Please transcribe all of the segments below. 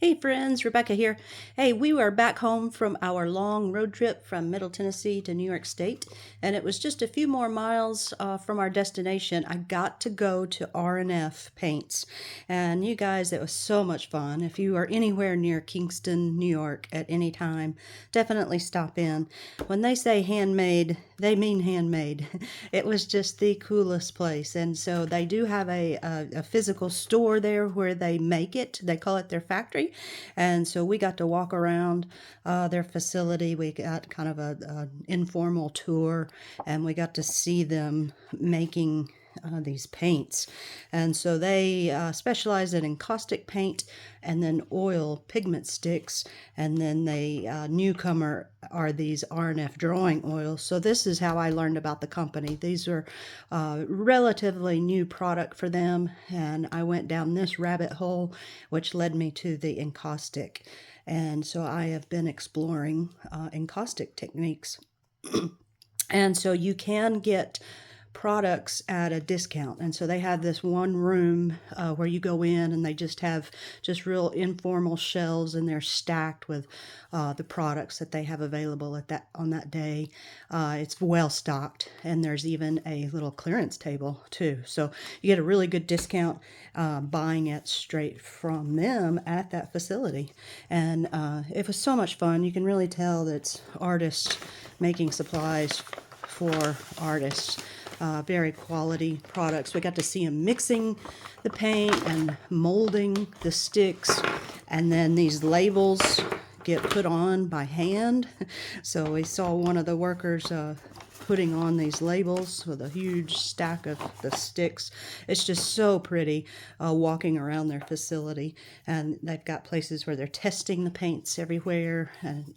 Hey friends, Rebecca here. Hey, we were back home from our long road trip from Middle Tennessee to New York State, and it was just a few more miles from our destination. I got to go to R&F Paints, and you guys, it was so much fun. If you are anywhere near Kingston, New York at any time, definitely stop in. When they say handmade, they mean handmade. It was just the coolest place, and so they do have a physical store there where they make it. They call it their factory. And so we got to walk around their facility. We got kind of an informal tour, and we got to see them making these paints. And so they specialize in encaustic paint and then oil pigment sticks. And then the newcomer are these R&F drawing oils. So this is how I learned about the company. These are relatively new product for them. And I went down this rabbit hole, which led me to the encaustic. And so I have been exploring encaustic techniques. And so you can get products at a discount. And so they have this one room where you go in, and they just have just real informal shelves, and they're stacked with the products that they have available at that on that day. It's well stocked, and there's even a little clearance table too. So you get a really good discount buying it straight from them at that facility. And it was so much fun. You can really tell that it's artists making supplies for artists. Very quality products. We got to see them mixing the paint and molding the sticks, and then these labels get put on by hand. So we saw one of the workers putting on these labels with a huge stack of the sticks. It's just so pretty walking around their facility, and they've got places where they're testing the paints everywhere, and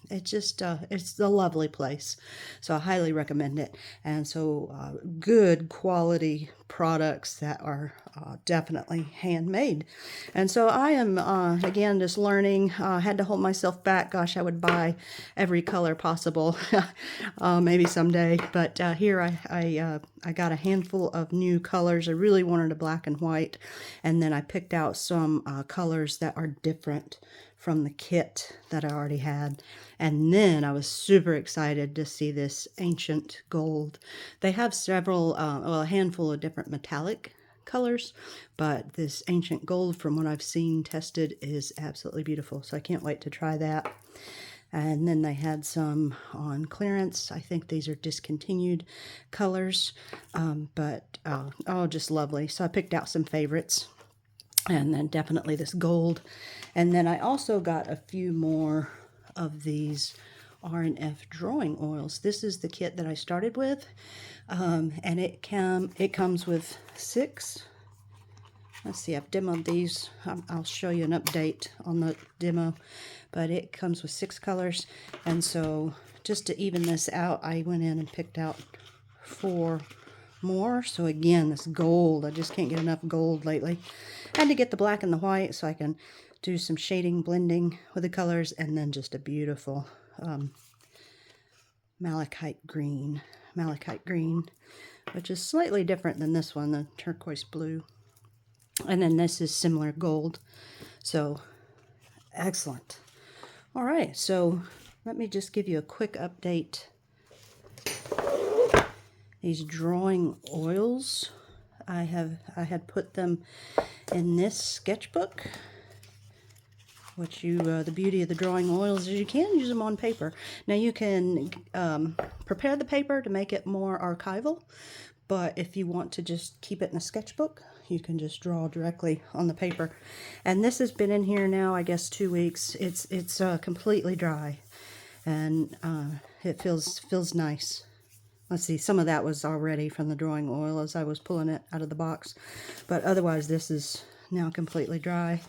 it's a lovely place. So I highly recommend it. And so good quality products that are definitely handmade. And so I am again just learning. Had to hold myself back. Gosh, I would buy every color possible maybe someday, but here I got a handful of new colors. I really wanted a black and white, and then I picked out some colors that are different from the kit that I already had. And then I was super excited to see this ancient gold. They have several, well, a handful of different metallic colors, but this ancient gold, from what I've seen tested, is absolutely beautiful. So I can't wait to try that. And then they had some on clearance. I think these are discontinued colors, but oh, just lovely. So I picked out some favorites. And then definitely this gold. And then I also got a few more of these R&F drawing oils. This is the kit that I started with. And it comes with 6. Let's see, I've demoed these. I'll show you an update on the demo. But it comes with 6 colors. And so just to even this out, I went in and picked out 4 more. So again, this gold, I just can't get enough gold lately. I had to get the black and the white so I can do some shading, blending with the colors, and then just a beautiful malachite green, which is slightly different than this one, the turquoise blue. And then this is similar gold. So excellent. All right, so let me just give you a quick update. These drawing oils, I had put them in this sketchbook, which the beauty of the drawing oils is you can use them on paper. Now you can prepare the paper to make it more archival, but if you want to just keep it in a sketchbook, you can just draw directly on the paper. And this has been in here now, I guess, 2 weeks. It's completely dry, and it feels nice. Let's see, some of that was already from the drawing oil as I was pulling it out of the box. But otherwise, this is now completely dry.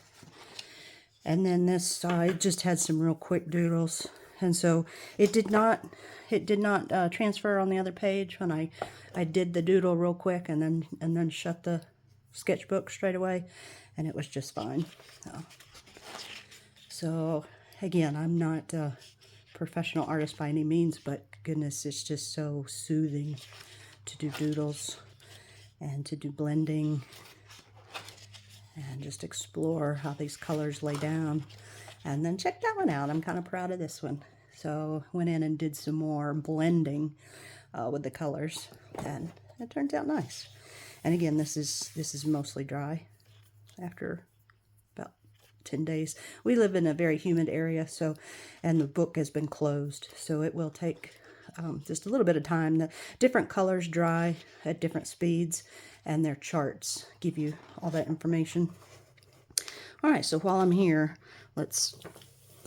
And then this, I just had some real quick doodles. And so it did not transfer on the other page when I did the doodle real quick and then shut the sketchbook straight away. And it was just fine. So again, I'm not professional artist by any means, but goodness, it's just so soothing to do doodles and to do blending and just explore how these colors lay down. And then check that one out. I'm kind of proud of this one. So went in and did some more blending with the colors, and it turns out nice. And again, this is mostly dry after about 10 days. We live in a very humid area, so, and the book has been closed, so it will take just a little bit of time. The different colors dry at different speeds, and their charts give you all that information. All right, so while I'm here, let's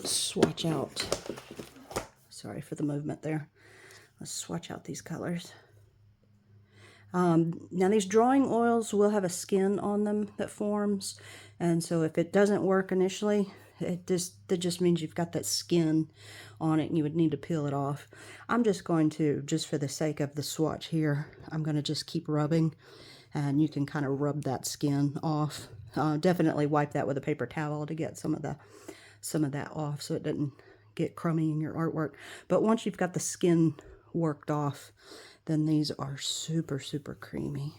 swatch out. Sorry for the movement there. Let's swatch out these colors. Now these drawing oils will have a skin on them that forms, and so if it doesn't work initially, that just means you've got that skin on it and you would need to peel it off. I'm just going to, just for the sake of the swatch here, I'm going to just keep rubbing, and you can kind of rub that skin off. Definitely wipe that with a paper towel to get some of that off so it doesn't get crummy in your artwork. But once you've got the skin worked off, then these are super, super creamy.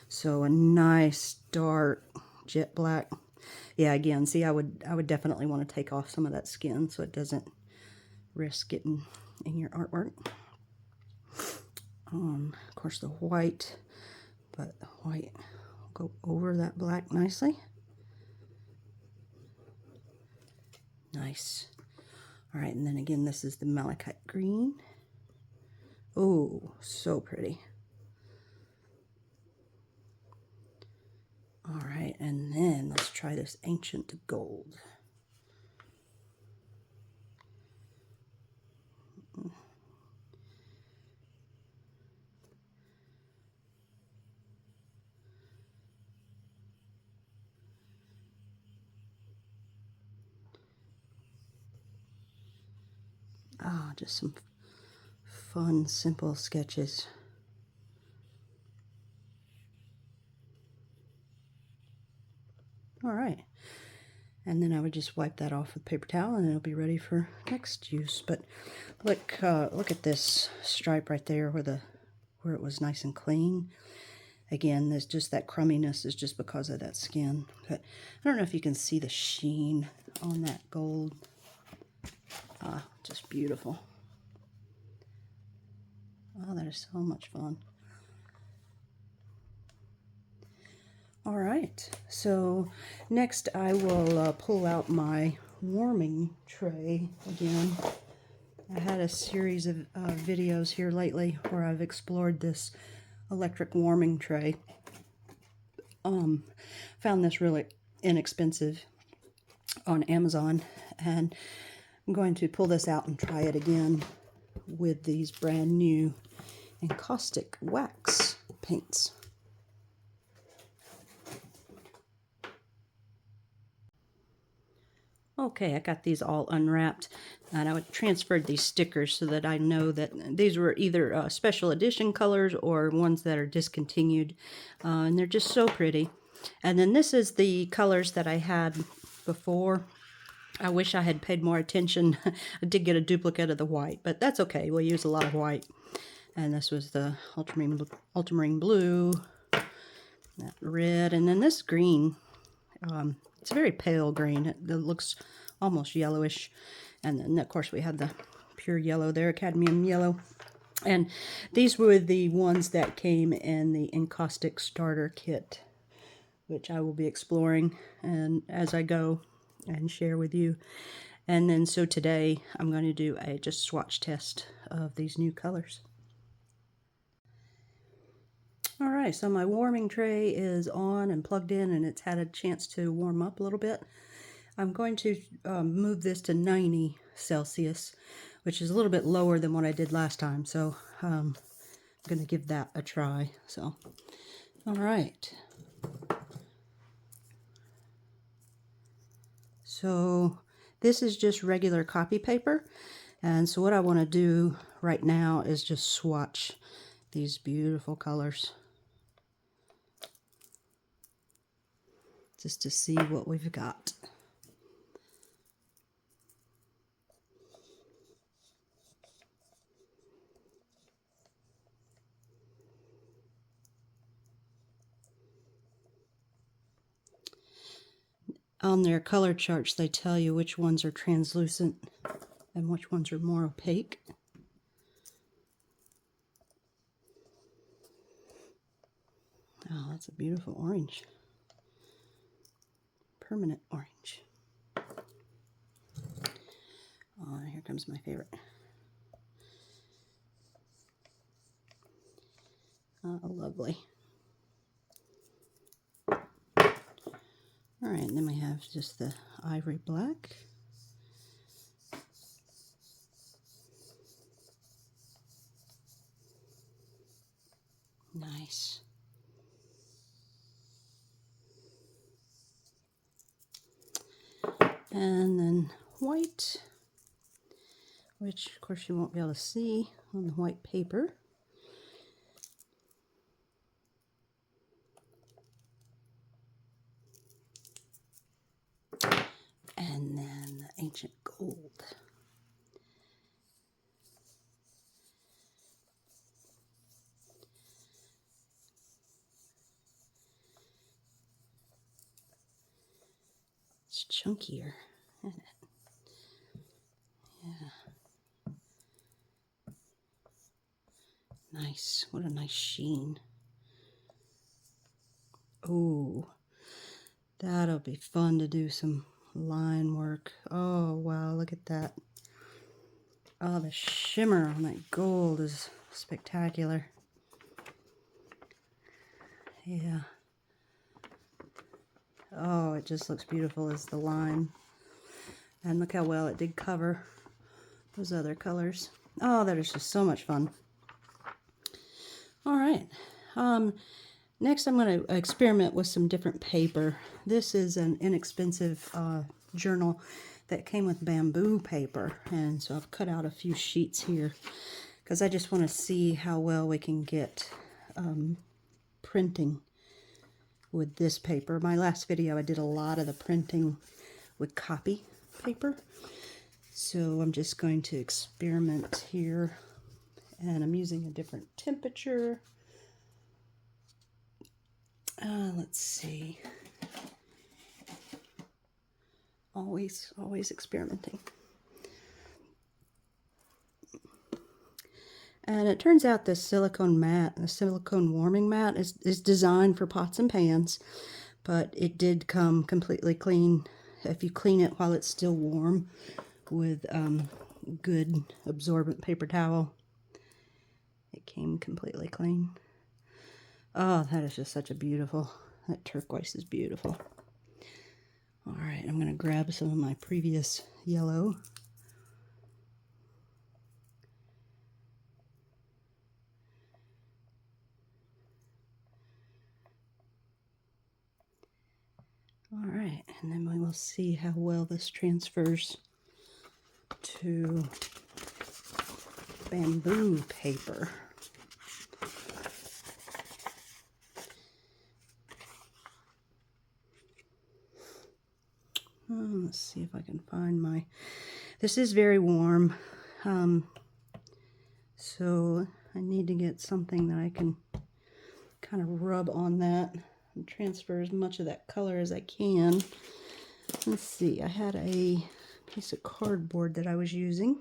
So a nice dark jet black. Yeah, again, see, I would definitely want to take off some of that skin so it doesn't risk getting in your artwork. Of course, the white, but the white will go over that black nicely. Nice. All right, and then again, this is the malachite green. Oh, so pretty. All right, and then let's try this ancient gold. Ah, just some fun, simple sketches. All right, and then I would just wipe that off with paper towel, and it'll be ready for next use. But look at this stripe right there where it was nice and clean. Again, there's just that crumminess is just because of that skin. But I don't know if you can see the sheen on that gold. Ah, just beautiful. Oh, that is so much fun. All right, so next I will pull out my warming tray again. I had a series of videos here lately where I've explored this electric warming tray. Found this really inexpensive on Amazon, and I'm going to pull this out and try it again with these brand new encaustic wax paints. Okay, I got these all unwrapped, and I transferred these stickers so that I know that these were either special edition colors or ones that are discontinued, and they're just so pretty. And then this is the colors that I had before. I wish I had paid more attention. I did get a duplicate of the white, but that's okay. We'll use a lot of white. And this was the ultramarine blue, that red, and then this green. It's a very pale green. It looks almost yellowish. And then, of course, we had the pure yellow there, cadmium yellow. And these were the ones that came in the encaustic starter kit, which I will be exploring and as I go and share with you. And then so today I'm going to do a just swatch test of these new colors. All right, so my warming tray is on and plugged in, and it's had a chance to warm up a little bit. I'm going to move this to 90 Celsius, which is a little bit lower than what I did last time. So I'm going to give that a try. So, all right. So this is just regular copy paper. And so what I want to do right now is just swatch these beautiful colors, just to see what we've got. On their color charts, they tell you which ones are translucent and which ones are more opaque. Oh, that's a beautiful orange. Permanent orange. Oh, here comes my favorite. Oh, lovely. All right, and then we have just the ivory black. Nice. And then white, which of course you won't be able to see on the white paper. And then the ancient gold. It's chunkier, isn't it? Yeah. Nice. What a nice sheen. Oh, that'll be fun to do some line work. Oh, wow, look at that. Oh, the shimmer on that gold is spectacular. Yeah. Oh, it just looks beautiful as the line. And look how well it did cover those other colors. Oh, that is just so much fun. All right. Next, I'm going to experiment with some different paper. This is an inexpensive journal that came with bamboo paper. And so I've cut out a few sheets here because I just want to see how well we can get printing with this paper. My last video, I did a lot of the printing with copy paper. So I'm just going to experiment here. And I'm using a different temperature. Let's see. Always experimenting. And it turns out this silicone mat, the silicone warming mat, is designed for pots and pans, but it did come completely clean if you clean it while it's still warm with good absorbent paper towel. It came completely clean. Oh, that is just such a beautiful, that turquoise is beautiful. All right, I'm going to grab some of my previous yellow. All right, and then we will see how well this transfers to bamboo paper. Let's see if I can find my... This is very warm, so I need to get something that I can kind of rub on that and transfer as much of that color as I can. Let's see, I had a piece of cardboard that I was using.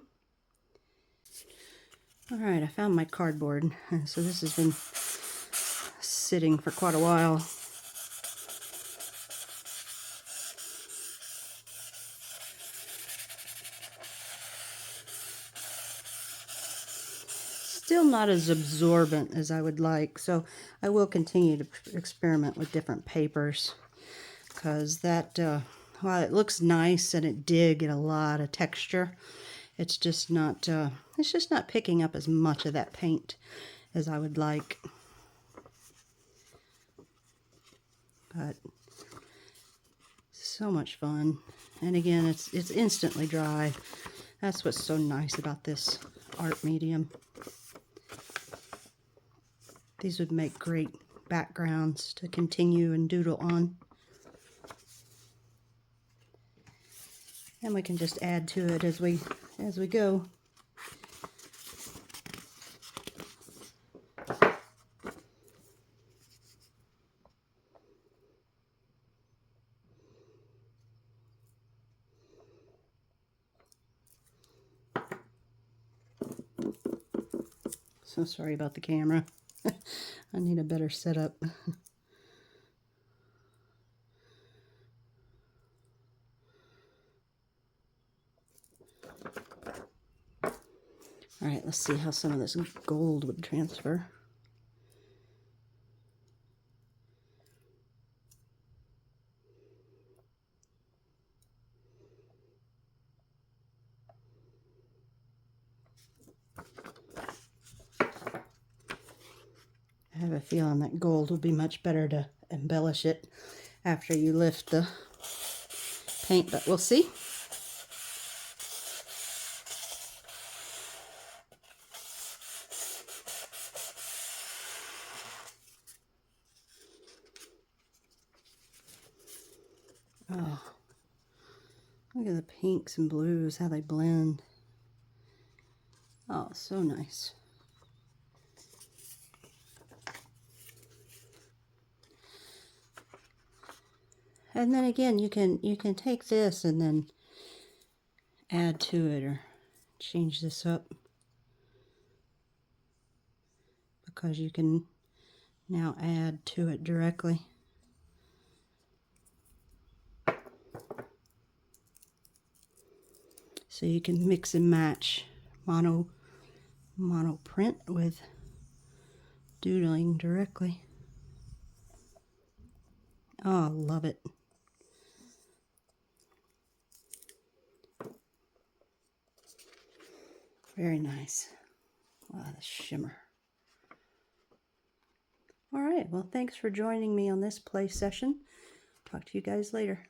All right, I found my cardboard. So this has been sitting for quite a while. Still not as absorbent as I would like, so I will continue to experiment with different papers, because that, while it looks nice and it did get a lot of texture, it's just not picking up as much of that paint as I would like. But so much fun, and again, it's instantly dry. That's what's so nice about this art medium. These would make great backgrounds to continue and doodle on. And we can just add to it as we go. So sorry about the camera. I need a better setup. All right, let's see how some of this gold would transfer. I have a feeling that gold would be much better to embellish it after you lift the paint, but we'll see. Oh, look at the pinks and blues, how they blend. Oh, so nice. And then again, you can take this and then add to it or change this up, because you can now add to it directly. So you can mix and match mono print with doodling directly. Oh, I love it. Very nice. Wow, the shimmer. All right, well, thanks for joining me on this play session. Talk to you guys later.